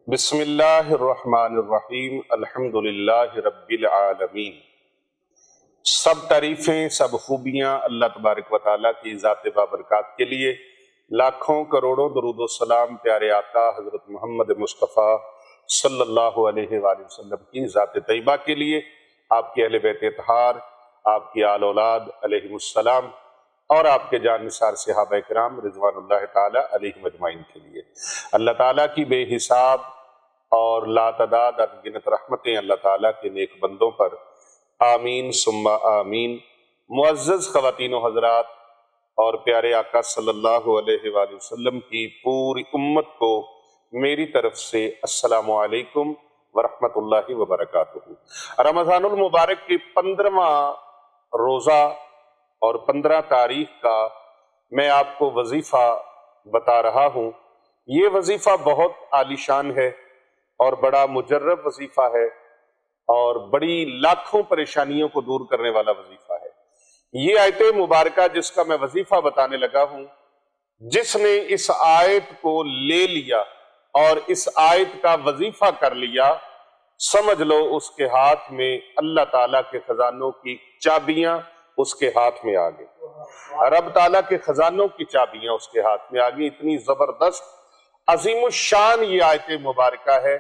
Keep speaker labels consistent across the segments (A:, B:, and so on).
A: بسم اللہ الرحمن الرحیم الحمدللہ رب العالمین۔ سب تعریفیں، سب خوبیاں اللہ تبارک و تعالیٰ کی ذات بابرکات کے لیے، لاکھوں کروڑوں درود و سلام پیارے آقا حضرت محمد مصطفیٰ صلی اللہ علیہ وآلہ وسلم کی ذات طیبہ کے لیے، آپ کے اہل بیت اطہار، آپ کی آل اولاد علیہم السلام، اور آپ کے جان نثار صحابہ کرام رضوان اللہ تعالیٰ علیہم اجمعین کے لیے۔ اللہ تعالیٰ کی بے حساب اور لا تعداد انگنت رحمتیں اللہ تعالیٰ کے نیک بندوں پر آمین ثم آمین۔ معزز خواتین و حضرات اور پیارے آقا صلی اللہ علیہ وآلہ وسلم کی پوری امت کو میری طرف سے السلام علیکم ورحمۃ اللہ وبرکاتہ۔ رمضان المبارک کی 15واں روزہ اور 15 تاریخ کا میں آپ کو وظیفہ بتا رہا ہوں۔ یہ وظیفہ بہت عالیشان ہے اور بڑا مجرب وظیفہ ہے اور بڑی لاکھوں پریشانیوں کو دور کرنے والا وظیفہ ہے۔ یہ آیت مبارکہ جس کا میں وظیفہ بتانے لگا ہوں، جس نے اس آیت کو لے لیا اور اس آیت کا وظیفہ کر لیا، سمجھ لو اس کے ہاتھ میں اللہ تعالیٰ کے خزانوں کی چابیاں اس کے ہاتھ میں آ گئی۔ رب تعالیٰ کے خزانوں کی چابیاں اس کے ہاتھ میں آ گئی۔ اتنی زبردست عظیم الشان یہ آیت مبارکہ ہے۔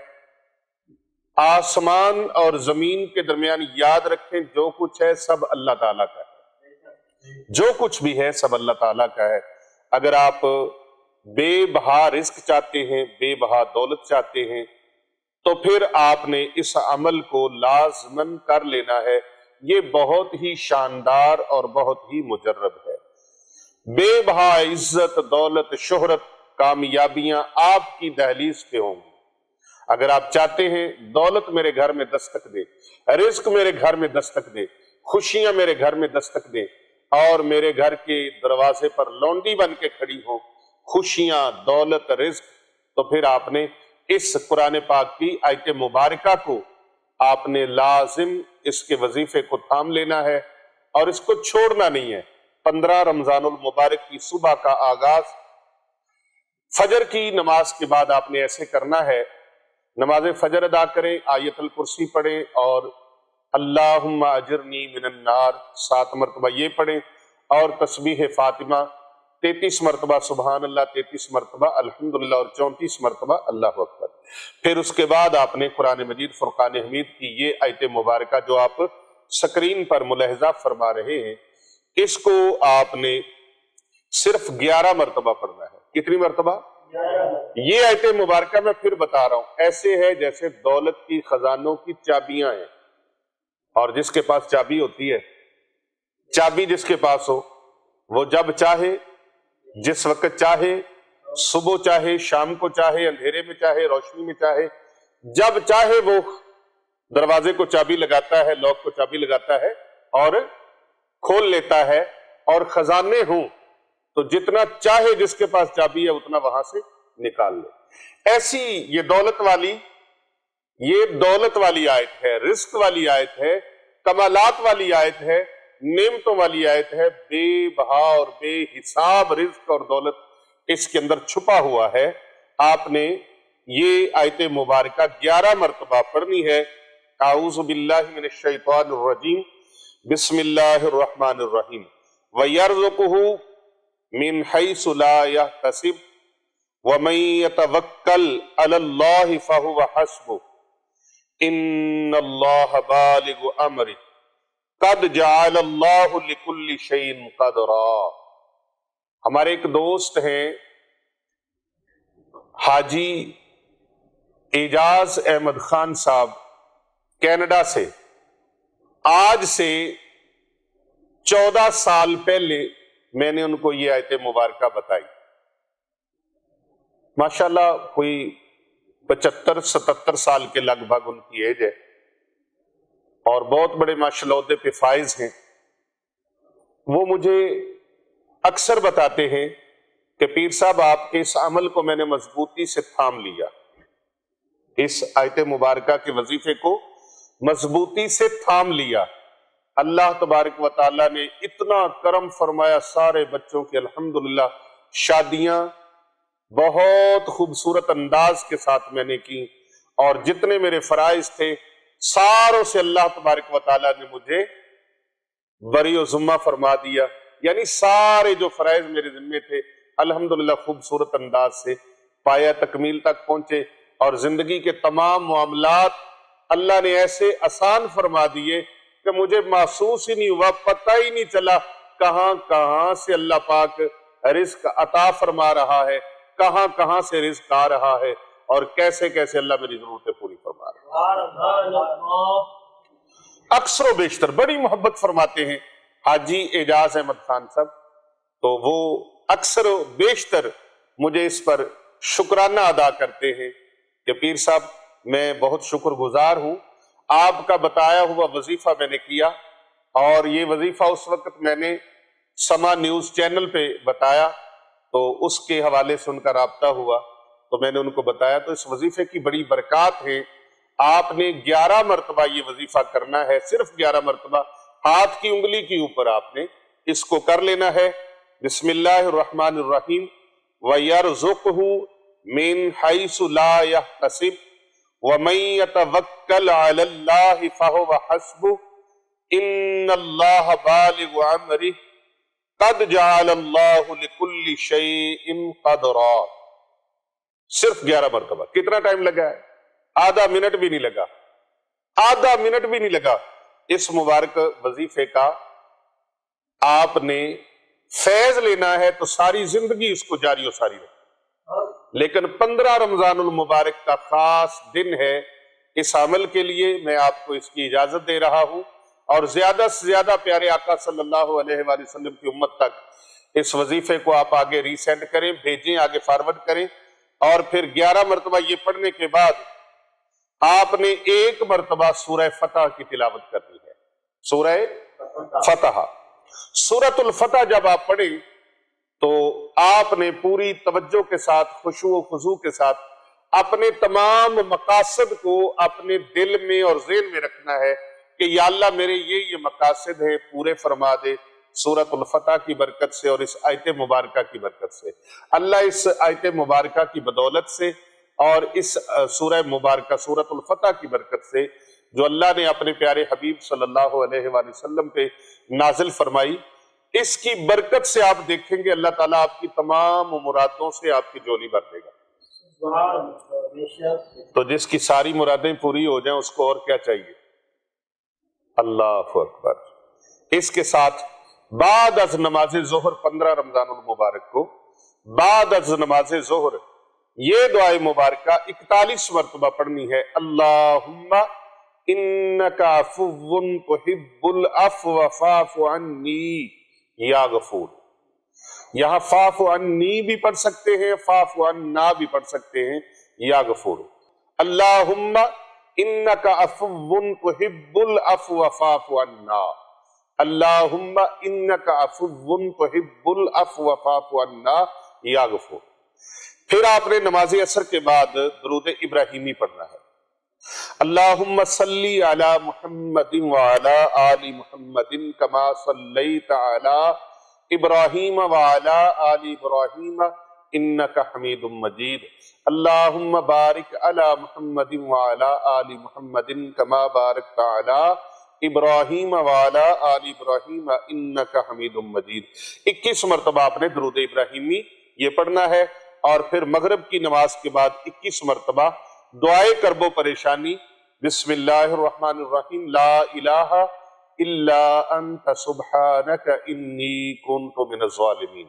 A: آسمان اور زمین کے درمیان یاد رکھیں، جو کچھ ہے سب اللہ تعالیٰ کا ہے، جو کچھ بھی ہے سب اللہ تعالیٰ کا ہے۔ اگر آپ بے بہا رزق چاہتے ہیں، بے بہا دولت چاہتے ہیں، تو پھر آپ نے اس عمل کو لازماً کر لینا ہے۔ یہ بہت ہی شاندار اور بہت ہی مجرب ہے۔ بے بہا عزت، دولت، شہرت، کامیابیاں آپ کی دہلیز پہ ہوں گی۔ اگر آپ چاہتے ہیں دولت میرے گھر میں دستک دے، رزق میرے گھر میں دستک دے، خوشیاں میرے گھر میں دستک دے، اور میرے گھر کے دروازے پر لونڈی بن کے کھڑی ہوں، خوشیاں، دولت، رزق، تو پھر آپ نے اس قرآن پاک کی آیت مبارکہ کو آپ نے لازم اس کے وظیفے کو تھام لینا ہے اور اس کو چھوڑنا نہیں ہے۔ 15 رمضان المبارک کی صبح کا آغاز فجر کی نماز کے بعد آپ نے ایسے کرنا ہے۔ نماز فجر ادا کریں، آیت الکرسی پڑھیں اور اللہم اجرنی من النار 7 مرتبہ یہ پڑھیں، اور تسبیح فاطمہ 33 مرتبہ سبحان اللہ، 33 مرتبہ الحمدللہ اور 34 مرتبہ اللہ اکبر۔ پھر اس کے بعد آپ نے قرآن مجید فرقان حمید کی یہ آیت مبارکہ جو آپ سکرین پر ملاحظہ فرما رہے ہیں، اس کو آپ نے صرف 11 مرتبہ پڑھنا ہے۔ کتنی مرتبہ؟ یہ آیت مبارکہ میں پھر بتا رہا ہوں، ایسے ہے جیسے دولت کی خزانوں کی چابیاں ہیں، اور جس کے پاس چابی ہوتی ہے، چابی جس کے پاس ہو، وہ جب چاہے، جس وقت چاہے، صبح چاہے، شام کو چاہے، اندھیرے میں چاہے، روشنی میں چاہے، جب چاہے وہ دروازے کو چابی لگاتا ہے، لاک کو چابی لگاتا ہے اور کھول لیتا ہے، اور خزانے ہوں تو جتنا چاہے جس کے پاس چابی ہے اتنا وہاں سے نکال لے۔ ایسی یہ دولت والی آیت ہے، رزق والی آیت ہے، کمالات والی آیت ہے، نعمتوں والی آیت ہے۔ بے بہا اور بے حساب رزق اور دولت اس کے اندر چھپا ہوا ہے۔ آپ نے یہ آیت مبارکہ 11 مرتبہ پڑھنی ہے۔ اعوذ باللہ من الشیطان الرجیم، بسم اللہ الرحمن الرحیم۔ وَيَرْزُقُهُ مِنْ حَيْثُ لَا يَحْتَسِبُ وَمَنْ يَتَوَكَّلْ عَلَى اللَّهِ فَهُوَ حَسْبُهُ إِنَّ اللَّهَ بَالِغُ أَمْرِهِ قَدْ جَعَلَ اللَّهُ لِكُلِّ شَيْءٍ قَدْرًا۔ ہمارے ایک دوست ہیں حاجی اعجاز احمد خان صاحب، کینیڈا سے۔ آج سے 14 سال پہلے میں نے ان کو یہ آیت مبارکہ بتائی۔ ماشاءاللہ کوئی 75-77 سال کے لگ بھگ ان کی ایج ہے، اور بہت بڑے ماشاءاللہ عہدے پہ فائز ہیں۔ وہ مجھے اکثر بتاتے ہیں کہ پیر صاحب آپ کے اس عمل کو میں نے مضبوطی سے تھام لیا، اس آیت مبارکہ کے وظیفے کو مضبوطی سے تھام لیا۔ اللہ تبارک و تعالیٰ نے اتنا کرم فرمایا، سارے بچوں کی الحمدللہ شادیاں بہت خوبصورت انداز کے ساتھ میں نے کی، اور جتنے میرے فرائض تھے ساروں سے اللہ تبارک و تعالیٰ نے مجھے بری و ذمہ فرما دیا، یعنی سارے جو فرائض میرے ذمے تھے الحمدللہ خوبصورت انداز سے پایا تکمیل تک پہنچے، اور زندگی کے تمام معاملات اللہ نے ایسے آسان فرما دیے کہ مجھے محسوس ہی نہیں ہوا، پتہ ہی نہیں چلا کہاں کہاں سے اللہ پاک رزق عطا فرما رہا ہے، کہاں کہاں سے رزق آ رہا ہے، اور کیسے کیسے اللہ میری ضرورتیں پوری فرما رہا ہے۔ اکثر و بیشتر بڑی محبت فرماتے ہیں حاجی اعجاز احمد خان صاحب، تو وہ اکثر و بیشتر مجھے اس پر شکرانہ ادا کرتے ہیں کہ پیر صاحب میں بہت شکر گزار ہوں، آپ کا بتایا ہوا وظیفہ میں نے کیا، اور یہ وظیفہ اس وقت میں نے سما نیوز چینل پہ بتایا، تو اس کے حوالے سے ان کا رابطہ ہوا، تو میں نے ان کو بتایا، تو اس وظیفے کی بڑی برکات ہے۔ آپ نے 11 مرتبہ یہ وظیفہ کرنا ہے، صرف 11 مرتبہ، ہاتھ کی انگلی کے اوپر آپ نے اس کو کر لینا ہے۔ بسم اللہ الرحمن الرحیم، وَيَرْزُقْهُ مِنْ حَيْثُ لَا يَحْتَسِبُ وَمَن يَتَوَكَّلْ عَلَى اللَّهِ فَهُوَ حَسْبُهُ إِنَّ اللَّهَ بَالِغُ أَمْرِهِ قَدْ جَعَلَ اللَّهُ لِكُلِّ شَيْءٍ قَدْرًا۔ صرف 11 مرتبہ۔ کتنا ٹائم لگا ہے؟ آدھا منٹ بھی نہیں لگا، آدھا منٹ بھی نہیں لگا۔ اس مبارک وظیفے کا آپ نے فیض لینا ہے تو ساری زندگی اس کو جاری و ساری رکھیں، لیکن 15 رمضان المبارک کا خاص دن ہے، اس عمل کے لیے میں آپ کو اس کی اجازت دے رہا ہوں، اور زیادہ سے زیادہ پیارے آقا صلی اللہ علیہ وآلہ وسلم کی امت تک اس وظیفے کو آپ آگے ریسینڈ کریں، بھیجیں، آگے فارورڈ کریں، اور پھر 11 مرتبہ یہ پڑھنے کے بعد آپ نے 1 مرتبہ سورہ فتح کی تلاوت کرنی ہے۔ سورہ فتح، سورۃ الفتح جب آپ پڑھیں تو آپ نے پوری توجہ کے ساتھ، خشوع و خضوع کے ساتھ اپنے تمام مقاصد کو اپنے دل میں اور ذہن میں رکھنا ہے کہ یا اللہ میرے یہ مقاصد ہیں، پورے فرما دے سورۃ الفتح کی برکت سے اور اس آیت مبارکہ کی برکت سے۔ اللہ اس آیت مبارکہ کی بدولت سے اور اس سورہ مبارکہ سورۃ الفتح کی برکت سے جو اللہ نے اپنے پیارے حبیب صلی اللہ علیہ وآلہ وسلم پہ نازل فرمائی، اس کی برکت سے آپ دیکھیں گے اللہ تعالیٰ آپ کی تمام مرادوں سے آپ کی جولی بھر دے گا۔ تو جس کی ساری مرادیں پوری ہو جائیں اس کو اور کیا چاہیے؟ اللہ اکبر۔ اس کے ساتھ بعد از نماز ظہر 15 رمضان المبارک کو بعد از نماز ظہر یہ دعائے مبارکہ 41 مرتبہ پڑھنی ہے۔ اللہم انکا عفو تحب العفو فاعف عنی یا غفور۔ یہاں فاعف عنی بھی پڑھ سکتے ہیں، فاعف عنا بھی پڑھ سکتے ہیں، یا غفور۔ اللہم انکا عفو تحب العفو فاعف عنا، اللہم انکا عفو تحب العفو فاعف عنا یا غفور۔ پھر آپ نے نماز عصر کے بعد درود ابراہیمی پڑھنا ہے۔ اللہم صلی علی محمد وعلی آل محمد کما صلیت علی ابراہیم وعلی آل ابراہیم انکا حمید مجید۔ اللہم بارک علی محمد وعلی آل محمد کما بارکت علی ابراہیم وعلی آل ابراہیم انکا حمید مجید۔ 21 مرتبہ آپ نے درود ابراہیمی یہ پڑھنا ہے، اور پھر مغرب کی نماز کے بعد 21 مرتبہ دعائے کرب و پریشانی، بسم اللہ الرحمن الرحیم، لا الہ الا انت سبحانک انی کنت من الظالمین،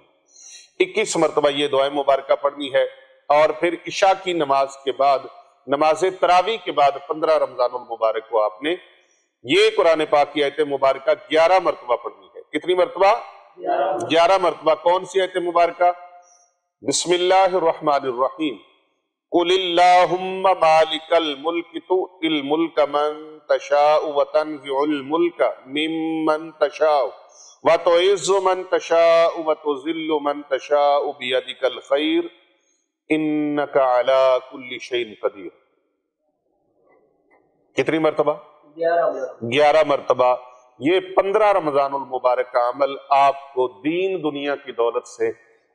A: 21 مرتبہ یہ دعائے مبارکہ پڑھنی ہے۔ اور پھر عشاء کی نماز کے بعد، نماز تراویح کے بعد 15 رمضان المبارک کو آپ نے یہ قرآن پاک کی آیت مبارکہ 11 مرتبہ پڑھنی ہے۔ کتنی مرتبہ؟ 11 مرتبہ۔ کون سی آیت مبارکہ؟ بسم اللہ الرحمن الرحیم، قل اللہم مالک الملک تؤتی الملک من تشاء وتنزع الملک ممن تشاء وتعز من تشاء وتذل من تشاء بیدک الخیر انک علی کل شیء قدیر۔ کتنی مرتبہ؟ 11 مرتبہ۔ یہ 15 رمضان المبارک کا عمل آپ کو دین دنیا کی دولت سے